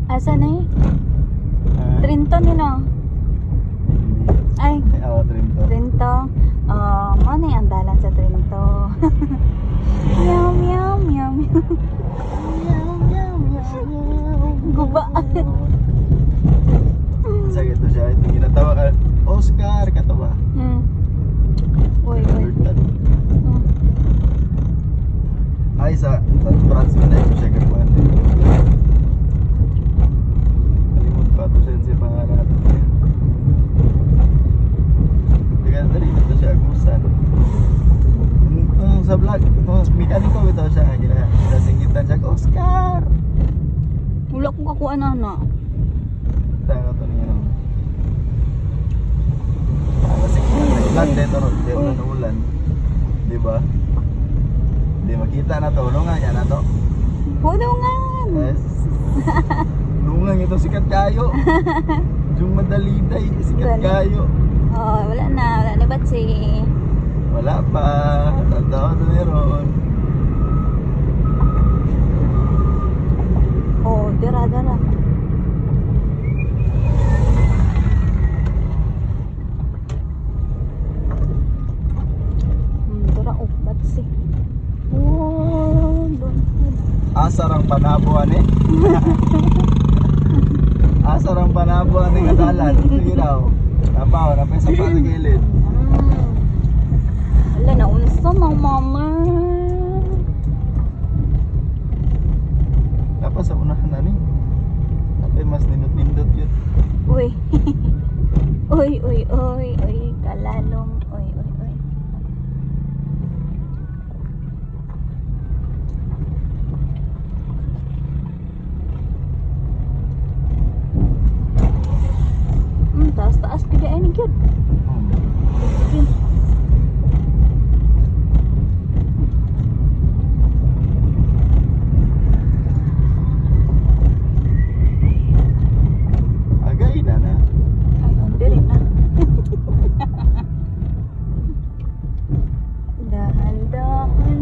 Asa na eh? Trinto nino. Ay, Oo, Trinto. Trinto. Ano yung andalan sa Trinto? Meow, meow, meow, meow. Meow, meow, meow, meow. Guba. Sakit to siya. Ito ginatawa. Oscar, katawa. Uy, uy. Ay, sa transmit na ito siya gagawin. Kalimut pa ito siya sa pangalan natin. Dali ito siya agusan. Sa vlog, mekaniko ito siya. Singitan siya, Oscar! Wala kong kakuha na na. Tanga ito niya. Ulan dito, ulan ulan. Diba? Di makita na to, lungan yan na to. Hulungan! Yes. Lungan ito, sikat kayo. Yung madaliday, sikat kayo. Oh, wala na ba't si... Wala pa, tanda ko na meron. Oh, dara. Dara, oh, ba't si... Oh, Asar ang panabuhan eh. Asar ang panabuhan ng kadalan. Sige raw. Napaw, napay sa patigilid. Wala na, unsa mga mama. Napay sa unahan na ni. Napay mas nindot-nindot yun. Uy. Uy, kalalong. Uy. Taas juga ini good. Agak ina na. Ay, dili na. Dahan-dahan.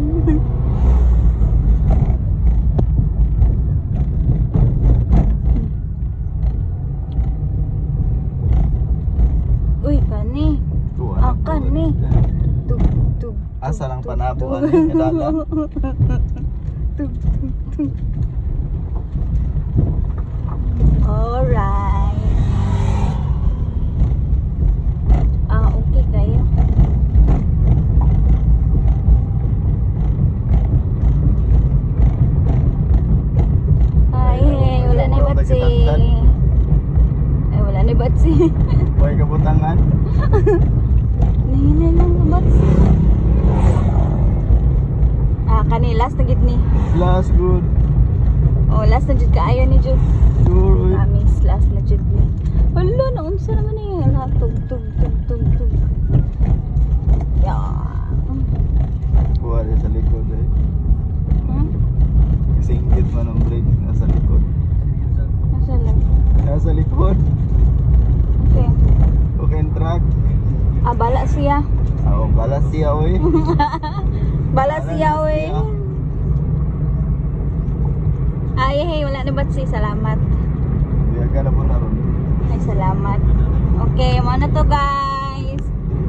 Uy, kani. Akan ni. Tug. Asar ang panabuhan ng kadalan. Tug. Alright. Okay kayo. Ay, wala na batsi. Ay, wala na batsi. Huwag kabutangan. Nahinay lang na batsi. Kani last na gid ni. Last good. Oh, last na jud kaayo ni jud. Sure. Promise, last na jud ni. Wala na unsa naman ni. Ala tug. Yeah. Buwan sa likod eh. Singgit man ang brake nasa likod. Asa lang? Nasa likod. Okay. Okay, truck. Bala siya. Balas siya oy. Bala siya oy. Ay, hey, wala na ba't si? Salamat. Biya ka na po na ron. Ay, salamat. Okay, mo na to guys.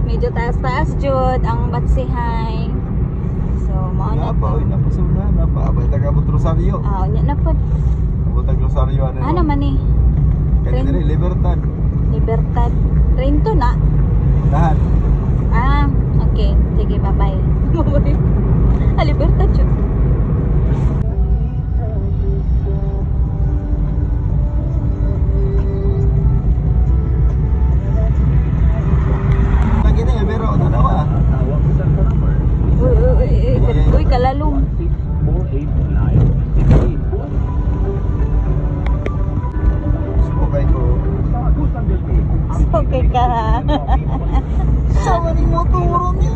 Medyo taas-taas jud ang batsihay. So, mo na Napa, to. oy, napasog na. Abay, taga-abot Rosario. Unya na po. Abot tag-Rosario. Ano man eh? Kaya din Libertad. Libertad. Trinto na. Lahat. Okay. Sige, bye-bye. Bye-bye. Libertad jud. Uy, kalalong. Okay ka. Sawa ni motor niya.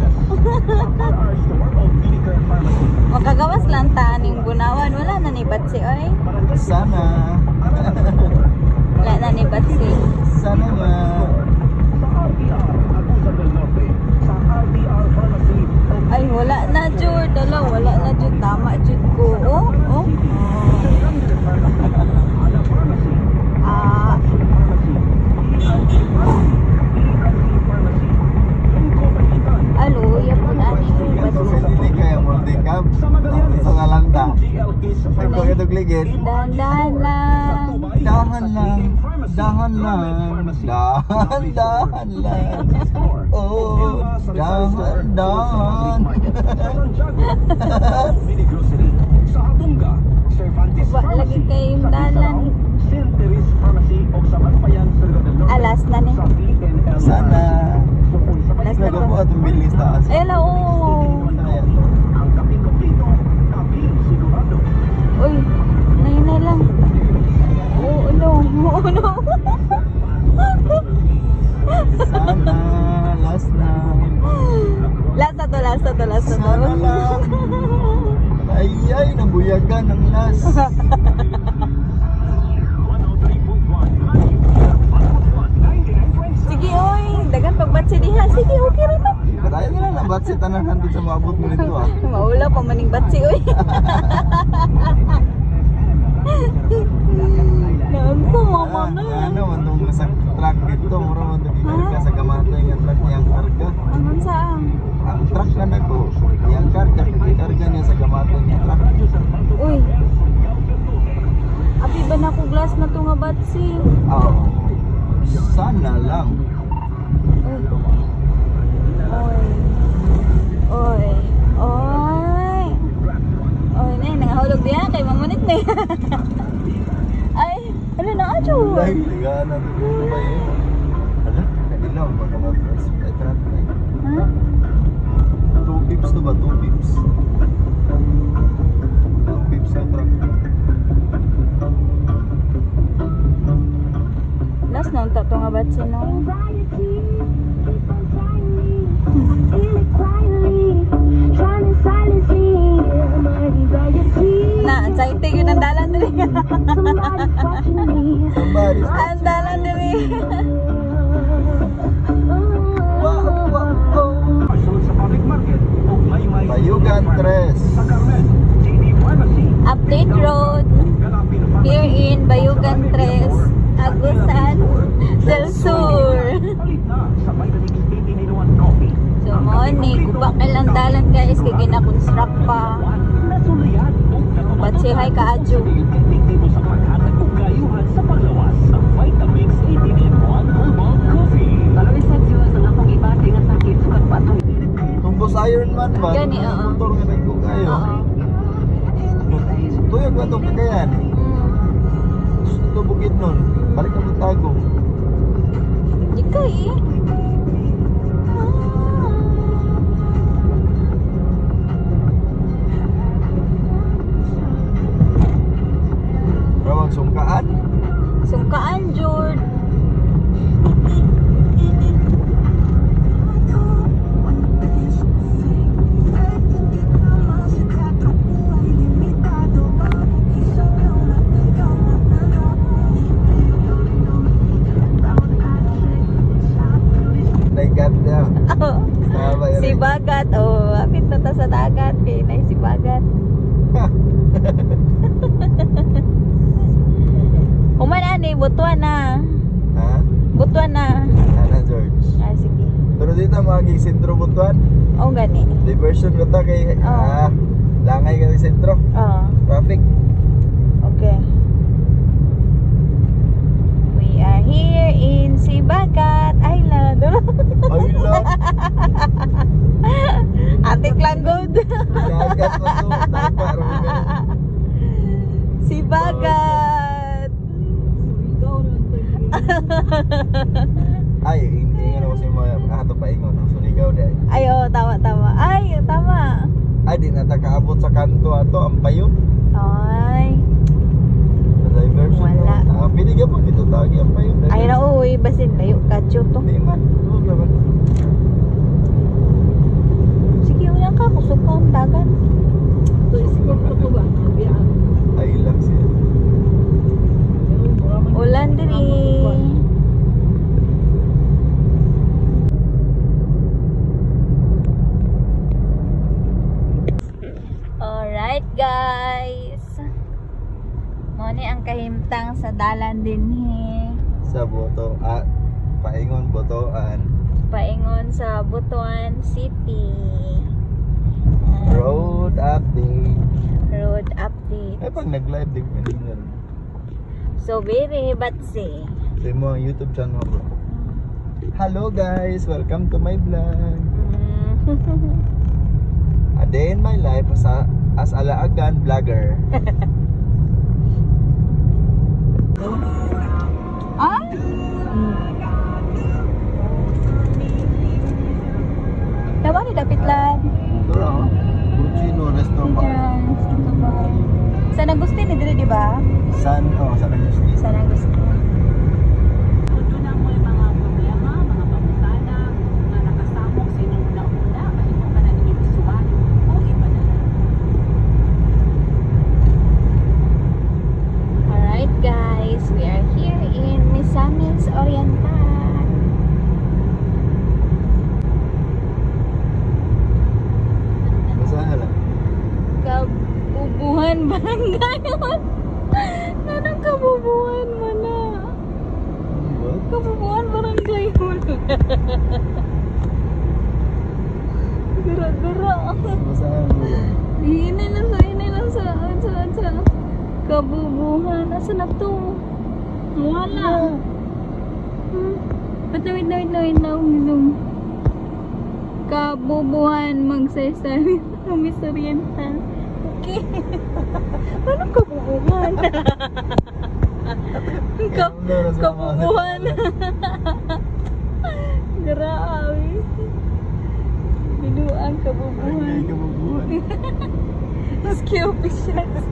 Makagawas lang taaning bunawan. Wala na ni Batsi, oy. Sana. Wala na ni Batsi. Sana nga. Ay, wala na, Jud. Wala na, Jud. Tama, Jud ko. Oh. Market. Dahan-dahan lang. Dahan lang. Dahan lang. Dahan lang. Oh, dahan. Ba, lagi kayong dalan. Alas na ni. Sana. Alas na to. Nagabuhat ang bilis taas. Ay, ala, oo. Uy, nahinay lang. Oo, no. Oo, no. Sana. Last na. Last na to, last na to, last na to. Sana lang. Ay, nabuyagan ang last. Sige, oy. Dagan pagbatsi diha. Sige, okay rin na. Kaya nila na ba't si tanan hantod sa maabot mo nito ah. Maula pa maning batsi, oy. Naunsa, mama na. Ano, mandong sa truck dito, mura mandong ikarga sa kamatoy nga truck niyang karga. Anong saan? Ang truck ka na ko, yung karga, ikarga niya sa kamatoy nga truck. Uy. Abi ba na ko glass na to nga batsi? Oo. Sana lang. Oy. Oy. Oy. Oy, nay nangahulog diha kay mamunit ni. Ay, ano na ajo? Ay, ligana dito ba yun? Ano? Kailaw, baka mag-press. Ay, truck na yun. Ha? 2 pips to ba? 2 pips? 2 pips na truck. Last na unta to nga batsi no. Na, anxiety yun ang dalan diri. Somebody. Ang dalan diri. Bayugan 3. Update Road. Here in Bayugan 3, Agusan del Sur. So mo ni kubak ilang dalan guys kay gina-construct pa. Batsi hay kaadyo. Tumbos Ironman ba? Gani, oo. Motor nga nagko kayo. Oo. Tuyog ba itong Cagayan? Gusto ito bukid nun. Balik ka magtago. Di ka eh. Rawag sungkaan. Sungkaan, Jord. Naigat niya. Si Bagat. Oh, apit na ta sa dagat. Kaya na si Bagat. Uman ani, butuan na. Ha? Butuan na. Ana George. Ah, sige. Pero dito magiging sentro butuan. Oh, gani. Diversion ko ta kay Oo. langay ka ng sentro. Oh, Traffic. okay. We are here in Sibagat Island. Ay lang. Atik lang good. Dagat mo to. Dagat mo. Sibagat. Ay, hindi nga ako sa mga ato paingon ang suligaw dai. Ay, oh, tama. Ay, tama. Ay, di na ta kaabot sa kanto ato ang payon. Ay. Na diversion. Wala. Pili ka mo dito tagi ang payon. Ay na, uy. Basin, layo ka, to. Di man. Huwag naman. Sige, uyan ka. Kusog ka ang dagat. Ay lang siya. Ulan diri. Alright guys. Moni ang kahimtang sa dalan din Sa boto. Paingon botoan. paingon sa Butuan City. Road update. road update. Ay, pag nag-live, di ko kanina. So, very batsi. Sa mo ang YouTube channel bro. Hello guys, welcome to my vlog. A day in my life as Alaagan vlogger. Ah? Dapat ni dapit lang. Ito lang, Cucino restaurant ba? Diyan, ito ba? San Agustin ni dili, di ba? San Agustin. San Agustin. Puno na mo yung mga problema, mga pamutana, mga nakasamok sa inyong una-una, mahimo ka na ninyo gustuhan, o iba na lang. Alright guys, we are here in Misamis Oriental. Saan lang? Kabubuhan barangay. Anong kabubuhan mo na? What? Kabubuhan barangay mo na. Gara-gara. Saan bro? Ini lang sa kabubuhan. Asa na to? Wala. But wait na. Kabubuhan magsaysay Miss Oriental. Okay. Anong kabubuhan? Kabubuhan. Grabe. Binuang kabubuhan. Ay, kabubuhan. Ski officials.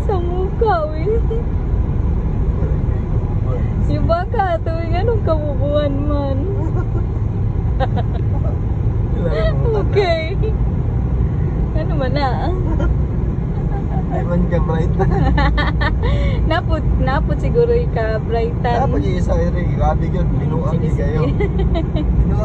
Sa mukha, Iba ka, tuwing anong kabubuhan man. Okay. Ano man na? Ay man ka bright na. Naput siguro ka brightan. Pag-iisa rin, grabe yun, binuang di kayo. Binuang